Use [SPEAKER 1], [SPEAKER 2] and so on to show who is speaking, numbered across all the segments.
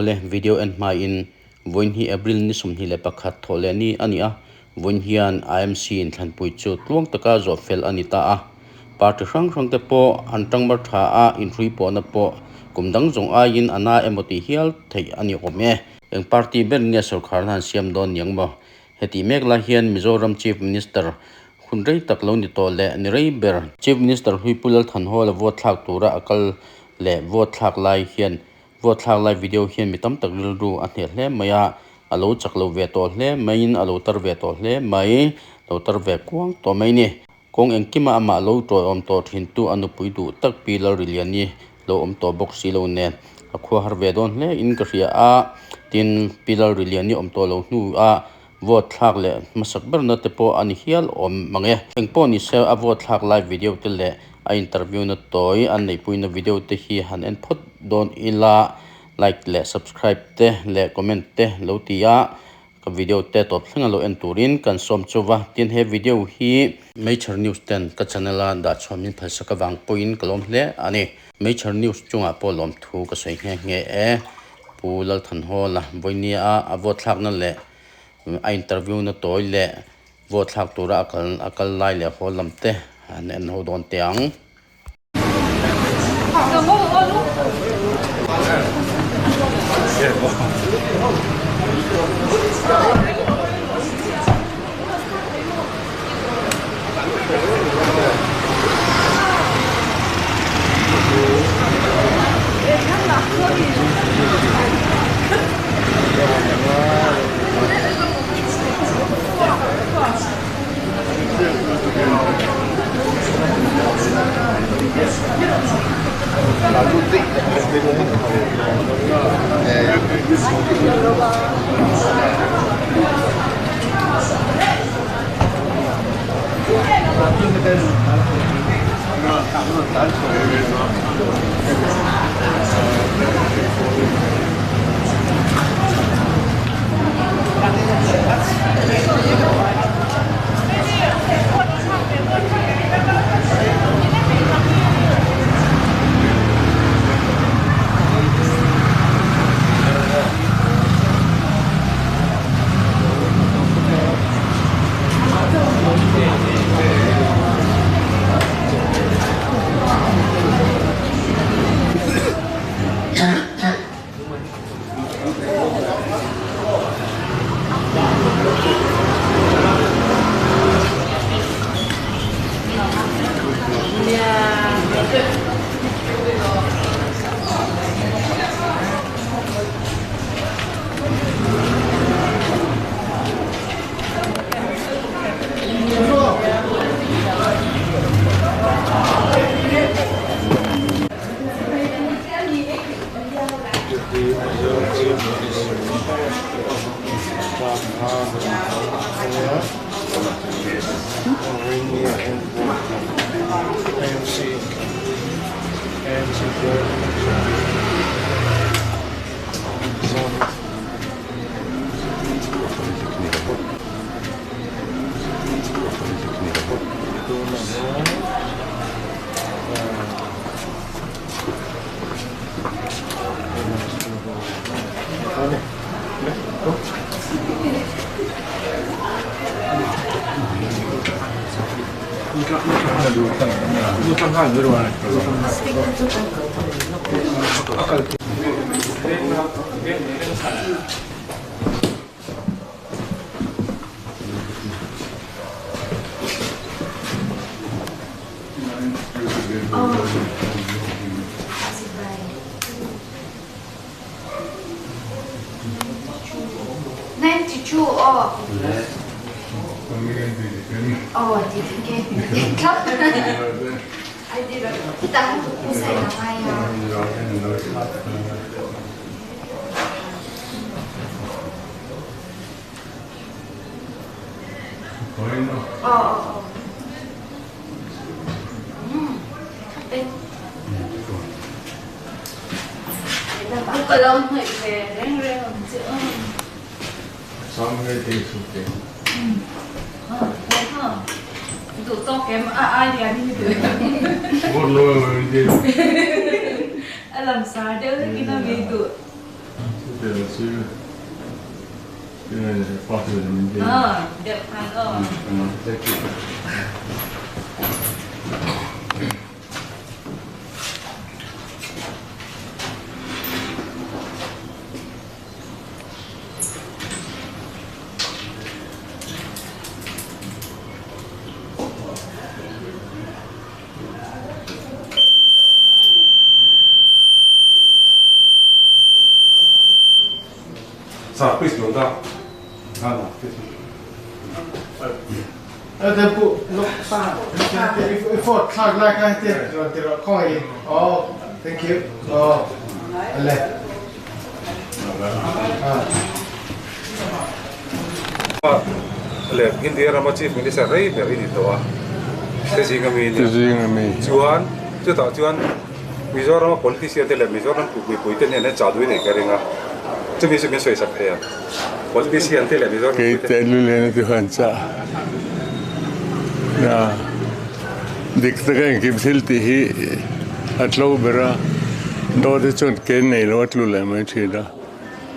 [SPEAKER 1] thole video and my in voin hi April ni sum hi le pakhat thole ni ania voin hian IMC in thanpui chu tlung taka zo fel anita a party rang te po antang mar tha a in three po na po kumdang zong a in ana emoti hial thei ani ome eng party ben ne sarkar han siam don yang mo heti mek la hian Mizoram Chief Minister hunrei taklo ni to le nirei ber Chief Minister hui pulal than hol vote thak tura akal le vote thak lai hian vote thak lai video hian mitam tak rilru a hne hle maya alo chaklo ve to hle main alo tar ve to hle mai lo tar ve kuang to mai ni kong engkima ama lo to om to thin tu nupui du tak pilar riliani lo om to box si lo ne akhu har ve don hle in ka ria a tin pilar riliani om to lo nu a vote thak le masak ber na te po ani hial om mange engpo ni se a vote thak live video te le a interview na toy an nei puina video te hi han en phot don ila like le subscribe te le comment te lo tia ka video te top thlenga lo en turin kan som chuwa tin he video hi major news 10 ka channel a da chomin phasaka wang point kolom hle ani major news chunga polom thu ka sei nge e pulal than hola boinia a vote thak na le a interview na toy le vote thak tura akal lai le holam te an en ho don tiang
[SPEAKER 2] làm sao để cái nó bị tụi đẹp hẳn
[SPEAKER 3] Sa, please don't go. No, please.
[SPEAKER 4] Tempo, look, if for tag like I did, khawih. Oh, thank you. Oh, ale.
[SPEAKER 3] Le, India Rama Chief Minister Ray, very little. Testing a me. Juan, Juan, Mizoram politician, the Mizoram, we put in a child with a carrying up. To me, some space up here. Politician, television.
[SPEAKER 5] Kate Lillian to Hansa. Yeah. Dick the gang gives Hilti at Lobera. Daughter John Kenny, what Lula,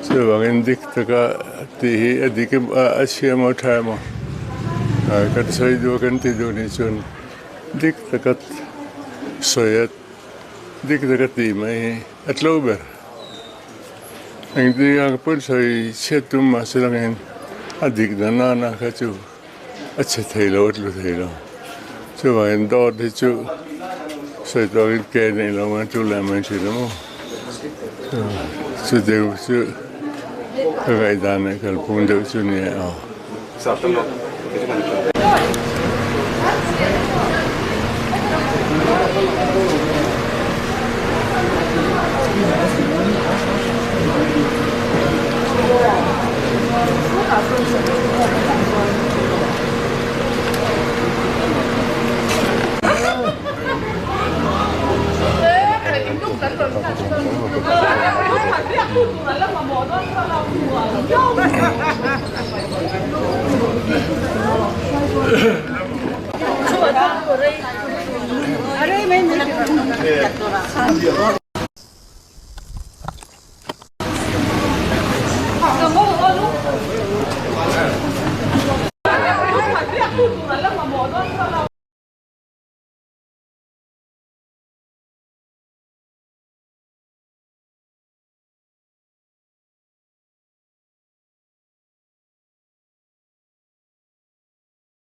[SPEAKER 5] so again Dick the a dick a shame time. I got say you can do this soon. Dick the cut soyet. Dick the cut the at Lober. And the young person said to Masalang, I dig the nana catch a tailor to tailor. So I endured the two. So I don't get any longer to lemon to them. So they were so I done a calpunda to near.
[SPEAKER 2] hẳn